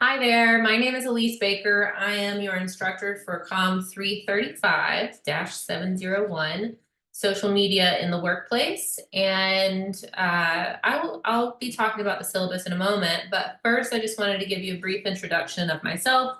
Hi there, my name is Elise Baker. I am your instructor for COMM 335-701, social media in the workplace. And I'll be talking about the syllabus in a moment, but first I just wanted to give you a brief introduction of myself,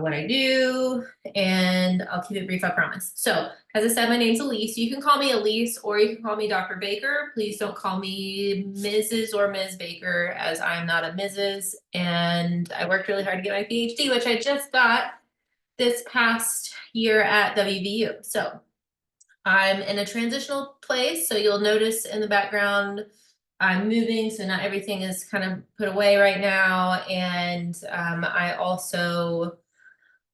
what I do, and I'll keep it brief, I promise. So, as I said, my name's Elise. You can call me Elise or you can call me Dr. Baker. Please don't call me Mrs. or Ms. Baker, as I'm not a Mrs. And I worked really hard to get my PhD, which I just got this past year at WVU. So I'm in a transitional place, so you'll notice in the background I'm moving, so not everything is kind of put away right now. And I also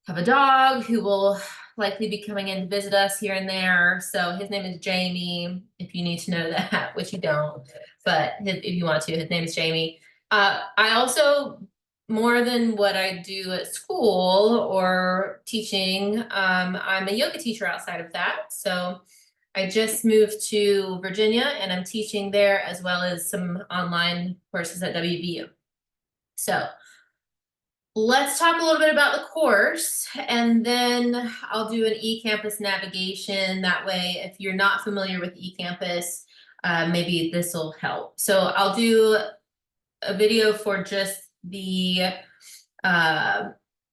have a dog who will likely be coming in to visit us here and there. So his name is Jamie, if you need to know that, which you don't, but if you want to, his name is Jamie. I also, more than what I do at school or teaching, I'm a yoga teacher outside of that. So I just moved to Virginia and I'm teaching there as well as some online courses at WVU. So let's talk a little bit about the course, and then I'll do an eCampus navigation. That way, if you're not familiar with eCampus, maybe this will help. So I'll do a video for just the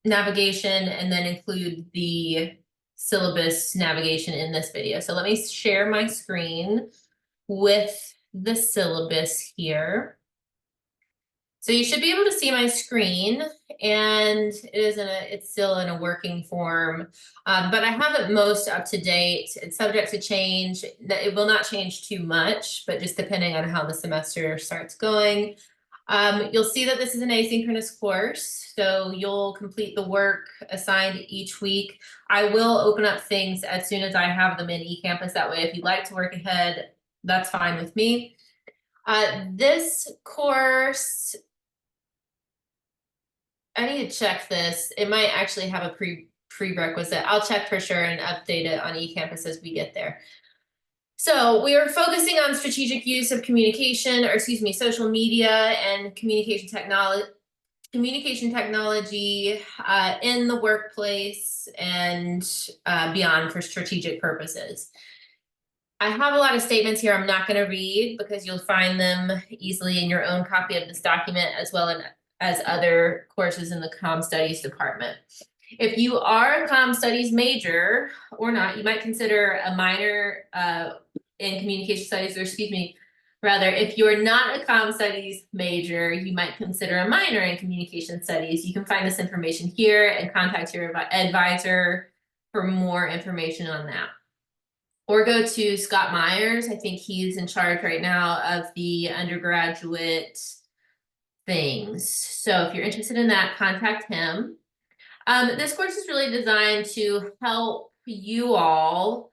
navigation and then include the syllabus navigation in this video. So let me share my screen with the syllabus here. So you should be able to see my screen, and it's still in a working form, but I have it most up to date. It's subject to change. It will not change too much, but just depending on how the semester starts going. You'll see that this is an asynchronous course, so you'll complete the work assigned each week. I will open up things as soon as I have them in eCampus. That way, if you'd like to work ahead, that's fine with me. This course, I need to check this. It might actually have a prerequisite. I'll check for sure and update it on eCampus as we get there. So we are focusing on strategic use of communication, or excuse me, social media and communication technology in the workplace and beyond for strategic purposes. I have a lot of statements here I'm not going to read because you'll find them easily in your own copy of this document as well as other courses in the Comm Studies department. If you are a Comm Studies major or not, you might consider a minor in Communication Studies, or excuse me, rather, if you're not a Comm Studies major, you might consider a minor in Communication Studies. You can find this information here and contact your advisor for more information on that. Or go to Scott Myers. I think he's in charge right now of the undergraduate things. So if you're interested in that, contact him. This course is really designed to help you all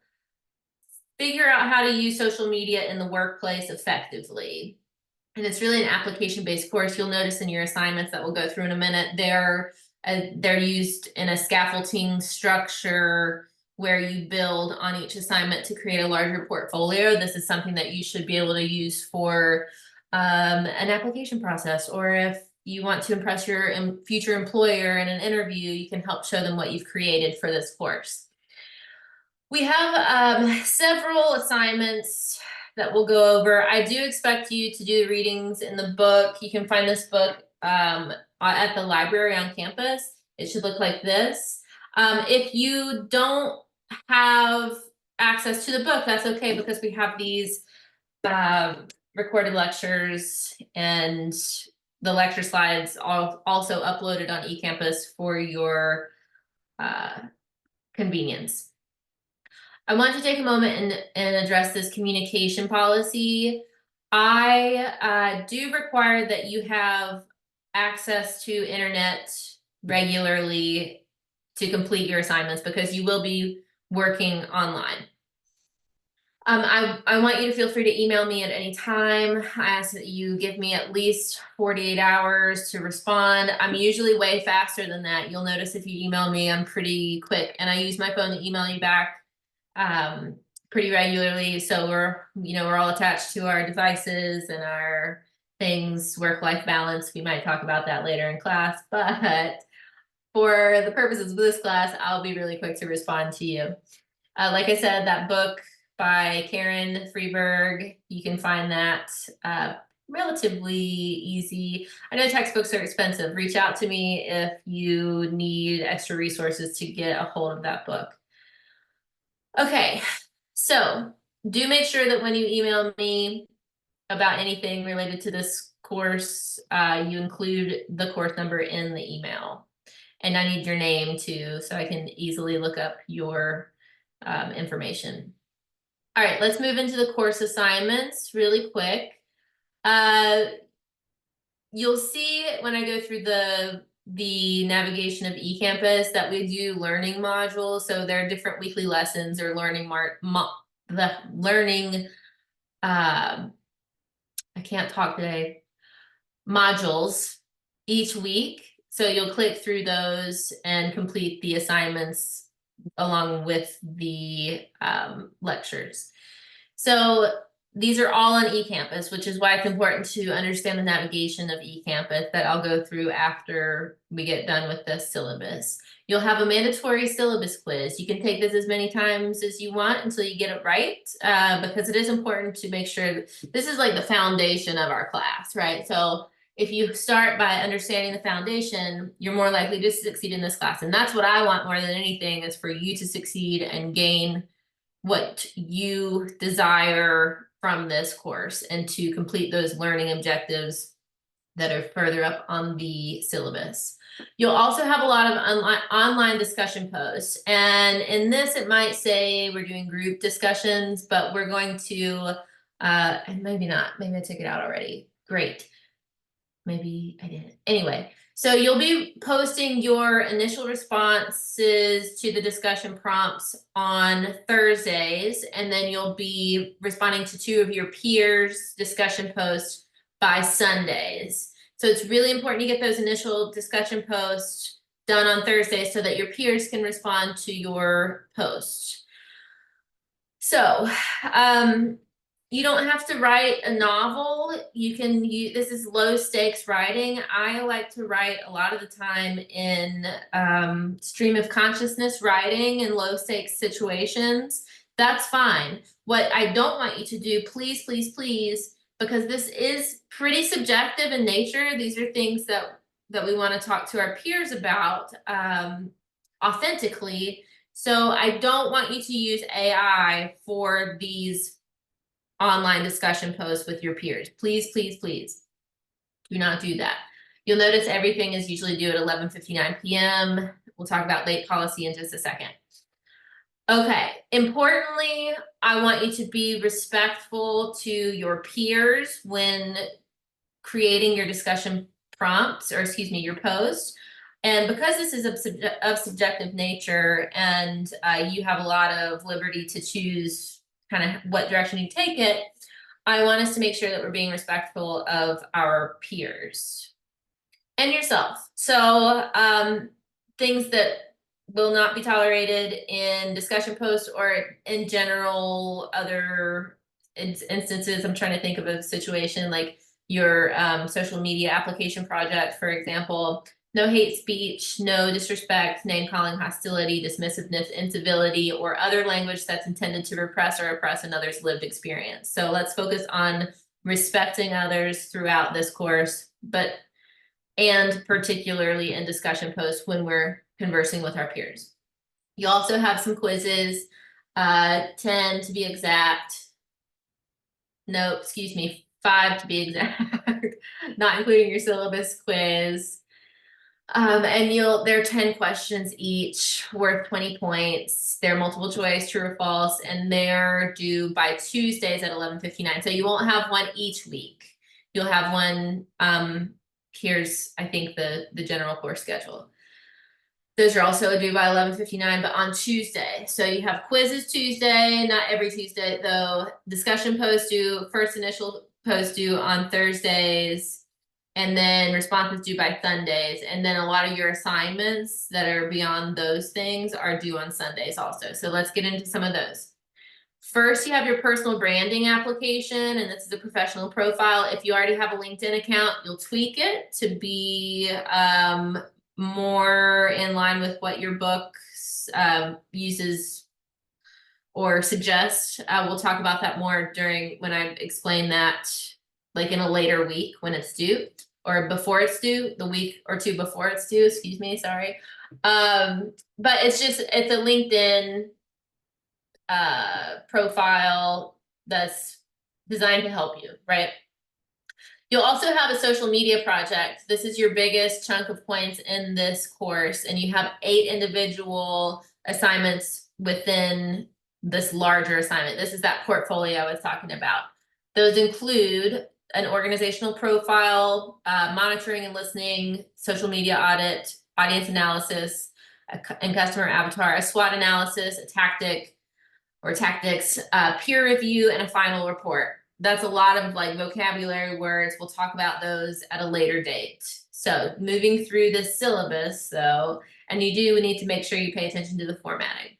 figure out how to use social media in the workplace effectively. And it's really an application-based course. You'll notice in your assignments that we'll go through in a minute, they're used in a scaffolding structure where you build on each assignment to create a larger portfolio. This is something that you should be able to use for an application process, or if you want to impress your future employer in an interview, you can help show them what you've created for this course. We have several assignments that we'll go over. I do expect you to do the readings in the book. You can find this book at the library on campus. It should look like this. If you don't have access to the book, that's okay, because we have these recorded lectures and the lecture slides also uploaded on eCampus for your convenience. I want to take a moment and address this communication policy. I do require that you have access to internet regularly to complete your assignments because you will be working online. I want you to feel free to email me at any time. I ask that you give me at least 48 hours to respond. I'm usually way faster than that. You'll notice if you email me, I'm pretty quick, and I use my phone to email you back pretty regularly. So we're all attached to our devices and our things, work-life balance. We might talk about that later in class, but for the purposes of this class, I'll be really quick to respond to you. Like I said, that book by Karen Freeberg, you can find that relatively easy. I know textbooks are expensive. Reach out to me if you need extra resources to get a hold of that book. Okay, so do make sure that when you email me about anything related to this course, you include the course number in the email. And I need your name too, so I can easily look up your information. All right, let's move into the course assignments really quick. You'll see when I go through the navigation of eCampus that we do learning modules. So there are different weekly lessons or learning I can't talk today, modules each week. So you'll click through those and complete the assignments along with the lectures. So these are all on eCampus, which is why it's important to understand the navigation of eCampus that I'll go through after we get done with this syllabus. You'll have a mandatory syllabus quiz. You can take this as many times as you want until you get it right, because it is important to make sure that this is like the foundation of our class, right? So if you start by understanding the foundation, you're more likely to succeed in this class. And that's what I want more than anything, is for you to succeed and gain what you desire from this course and to complete those learning objectives that are further up on the syllabus. You'll also have a lot of online discussion posts. And in this, it might say we're doing group discussions, but we're going to, and maybe not, maybe I took it out already. Great. Maybe I didn't. Anyway, so you'll be posting your initial responses to the discussion prompts on Thursdays, and then you'll be responding to 2 of your peers' discussion posts by Sundays. So it's really important to get those initial discussion posts done on Thursdays so that your peers can respond to your post. So, you don't have to write a novel. You can use, this is low stakes writing. I like to write a lot of the time in stream of consciousness writing in low stakes situations. That's fine. What I don't want you to do, please, please, please, because this is pretty subjective in nature. These are things that we want to talk to our peers about authentically. So I don't want you to use AI for these online discussion posts with your peers. Please, please, please do not do that. You'll notice everything is usually due at 11:59 p.m. We'll talk about late policy in just a second. Okay, importantly, I want you to be respectful to your peers when creating your discussion prompts, or excuse me, your posts. And because this is of subjective nature and you have a lot of liberty to choose kind of what direction you take it, I want us to make sure that we're being respectful of our peers and yourself. So things that will not be tolerated in discussion posts or in general other instances. I'm trying to think of a situation like your social media application project, for example. No hate speech, no disrespect, name calling, hostility, dismissiveness, incivility, or other language that's intended to repress or oppress another's lived experience. So let's focus on respecting others throughout this course, and particularly in discussion posts when we're conversing with our peers. You also have some quizzes, 10 to be exact. No, excuse me, 5 to be exact, not including your syllabus quiz. And there are 10 questions each worth 20 points. They're multiple choice, true or false, and they're due by Tuesdays at 11:59. So you won't have one each week. You'll have one, here's, I think, the general course schedule. Those are also due by 11:59, but on Tuesday. So you have quizzes Tuesday, not every Tuesday though. Discussion post due, first initial post due on Thursdays, and then responses due by Sundays. And then a lot of your assignments that are beyond those things are due on Sundays also. So let's get into some of those. First, you have your personal branding application, and this is a professional profile. If you already have a LinkedIn account, you'll tweak it to be more in line with what your book uses or suggests. We'll talk about that more when I explain that, like in a later week when it's due, or before it's due, the week or two before it's due, excuse me, sorry. But it's a LinkedIn profile that's designed to help you, right? You'll also have a social media project. This is your biggest chunk of points in this course, and you have 8 individual assignments within this larger assignment. This is that portfolio I was talking about. Those include an organizational profile, monitoring and listening, social media audit, audience analysis, and customer avatar, a SWOT analysis, a tactics, peer review, and a final report. That's a lot of like vocabulary words. We'll talk about those at a later date. So moving through the syllabus though, and you do need to make sure you pay attention to the formatting.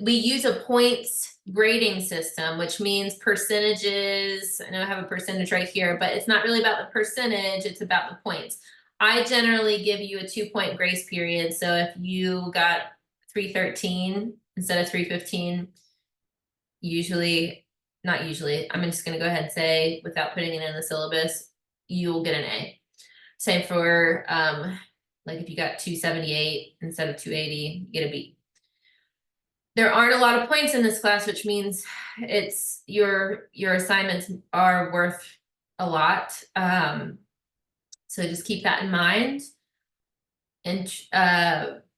We use a points grading system, which means percentages. I know I have a percentage right here, but it's not really about the percentage, it's about the points. I generally give you a 2-point grace period. So if you got 313 instead of 315, not usually, I'm just gonna go ahead and say, without putting it in the syllabus, you'll get an A. Same for like if you got 278 instead of 280, you get a B. There aren't a lot of points in this class, which means it's your assignments are worth a lot. So just keep that in mind. And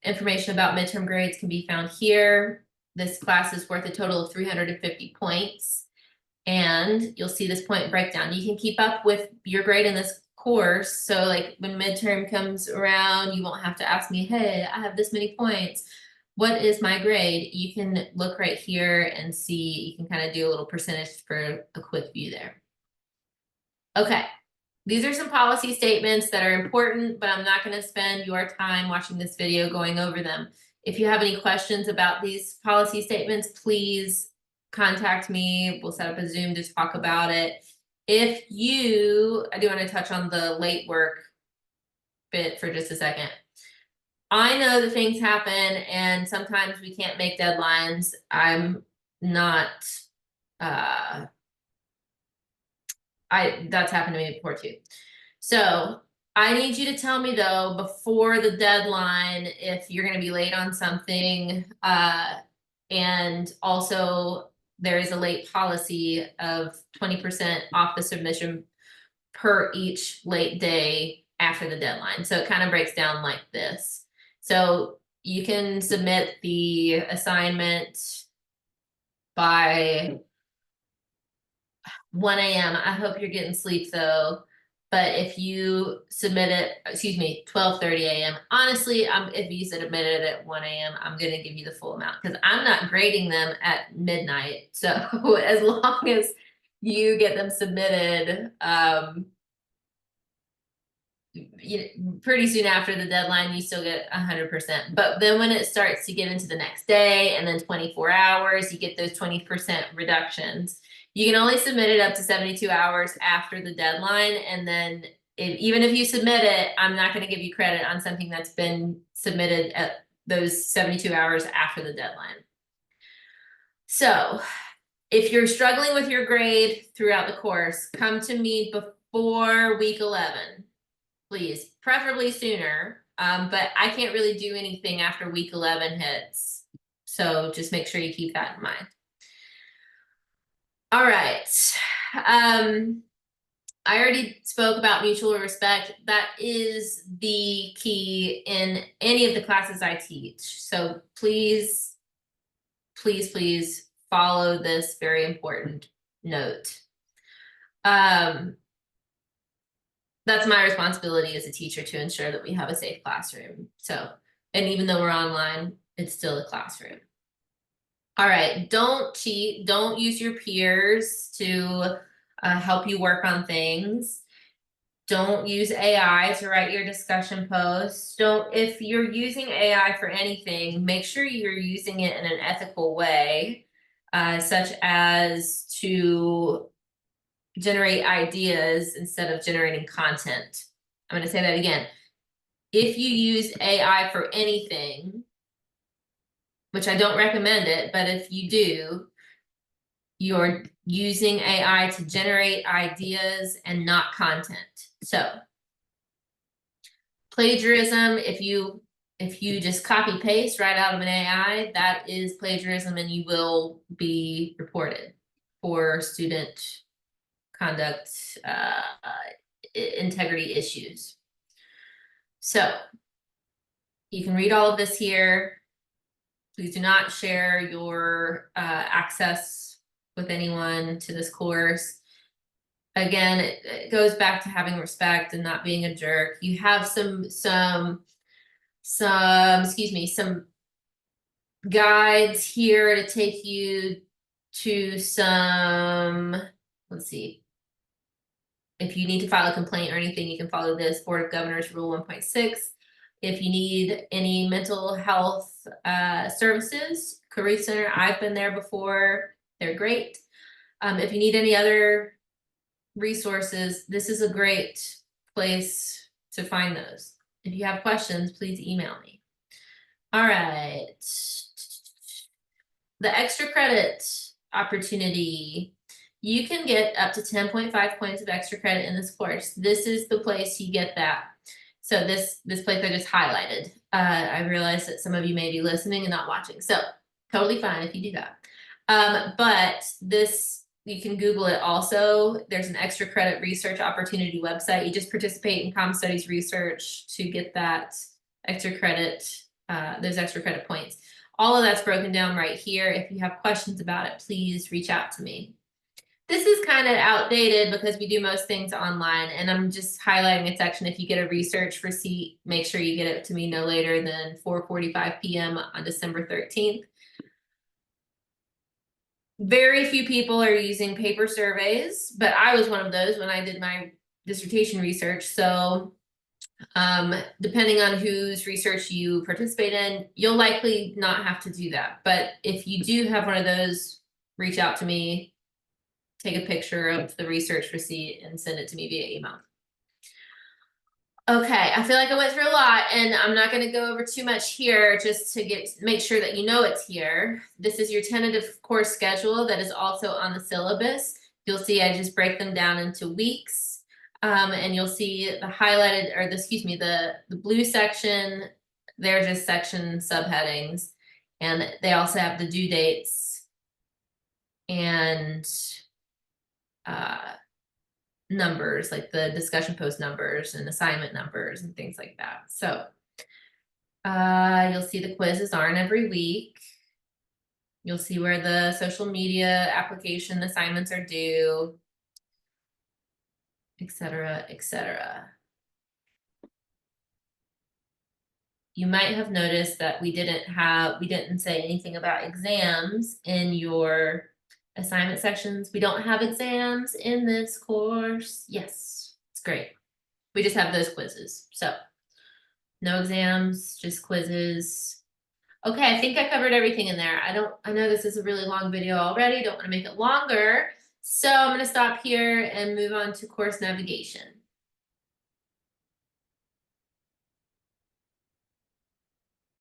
information about midterm grades can be found here. This class is worth a total of 350 points. And you'll see this point breakdown. You can keep up with your grade in this course. So like when midterm comes around, you won't have to ask me, hey, I have this many points. What is my grade? You can look right here and see, you can kind of do a little percentage for a quick view there. Okay, these are some policy statements that are important, but I'm not going to spend your time watching this video going over them. If you have any questions about these policy statements, please contact me. We'll set up a Zoom to talk about it. I do want to touch on the late work bit for just a second. I know that things happen and sometimes we can't make deadlines. I'm not, that's happened to me before too. So I need you to tell me though, before the deadline, if you're gonna be late on something, and also there is a late policy of 20% off the submission per each late day after the deadline. So it kind of breaks down like this. So you can submit the assignment by 1 a.m. I hope you're getting sleep though. But if you submit it, 12:30 a.m. Honestly, if you submit it at 1 a.m., I'm gonna give you the full amount because I'm not grading them at midnight. So as long as you get them submitted, pretty soon after the deadline, you still get 100%. But then when it starts to get into the next day and then 24 hours, you get those 20% reductions. You can only submit it up to 72 hours after the deadline. And then even if you submit it, I'm not going to give you credit on something that's been submitted at those 72 hours after the deadline. So if you're struggling with your grade throughout the course, come to me before week 11. Please, preferably sooner, but I can't really do anything after week 11 hits. So just make sure you keep that in mind. All right. I already spoke about mutual respect. That is the key in any of the classes I teach. So please, please, please follow this very important note. That's my responsibility as a teacher to ensure that we have a safe classroom. So, and even though we're online, it's still a classroom. All right, don't cheat. Don't use your peers to help you work on things. Don't use AI to write your discussion posts. If you're using AI for anything, make sure you're using it in an ethical way. such as to generate ideas instead of generating content. I'm going to say that again. If you use AI for anything, which I don't recommend it, but if you do, you're using AI to generate ideas and not content. So plagiarism, if you just copy paste right out of an AI, that is plagiarism and you will be reported for student conduct integrity issues. So you can read all of this here. Please do not share your access with anyone to this course. Again, it goes back to having respect and not being a jerk. You have some guides here to take you to some, let's see. If you need to file a complaint or anything, you can follow this Board of Governors Rule 1.6. If you need any mental health services, Career Center, I've been there before. They're great. If you need any other resources, this is a great place to find those. If you have questions, please email me. All right. The extra credit opportunity. You can get up to 10.5 points of extra credit in this course. This is the place you get that. So this place I just highlighted. I realize that some of you may be listening and not watching. So totally fine if you do that. But this, you can Google it also. There's an extra credit research opportunity website. You just participate in comm studies research to get that extra credit, those extra credit points. All of that's broken down right here. If you have questions about it, please reach out to me. This is kind of outdated because we do most things online, and I'm just highlighting a section. If you get a research receipt, make sure you get it to me no later than 4:45 p.m. on December 13th. Very few people are using paper surveys, but I was one of those when I did my dissertation research. So depending on whose research you participate in, you'll likely not have to do that. But if you do have one of those, reach out to me. Take a picture of the research receipt and send it to me via email. Okay, I feel like I went through a lot and I'm not going to go over too much here just to make sure that you know it's here. This is your tentative course schedule that is also on the syllabus. You'll see I just break them down into weeks, and you'll see the highlighted, or the blue section, they're just section subheadings, and they also have the due dates and numbers, like the discussion post numbers and assignment numbers and things like that. So you'll see the quizzes aren't every week. You'll see where the social media application assignments are due, etc., etc. You might have noticed that we didn't say anything about exams in your assignment sections. We don't have exams in this course. Yes, it's great. We just have those quizzes. So no exams, just quizzes. Okay, I think I covered everything in there. I know this is a really long video already. Don't want to make it longer. So I'm going to stop here and move on to course navigation.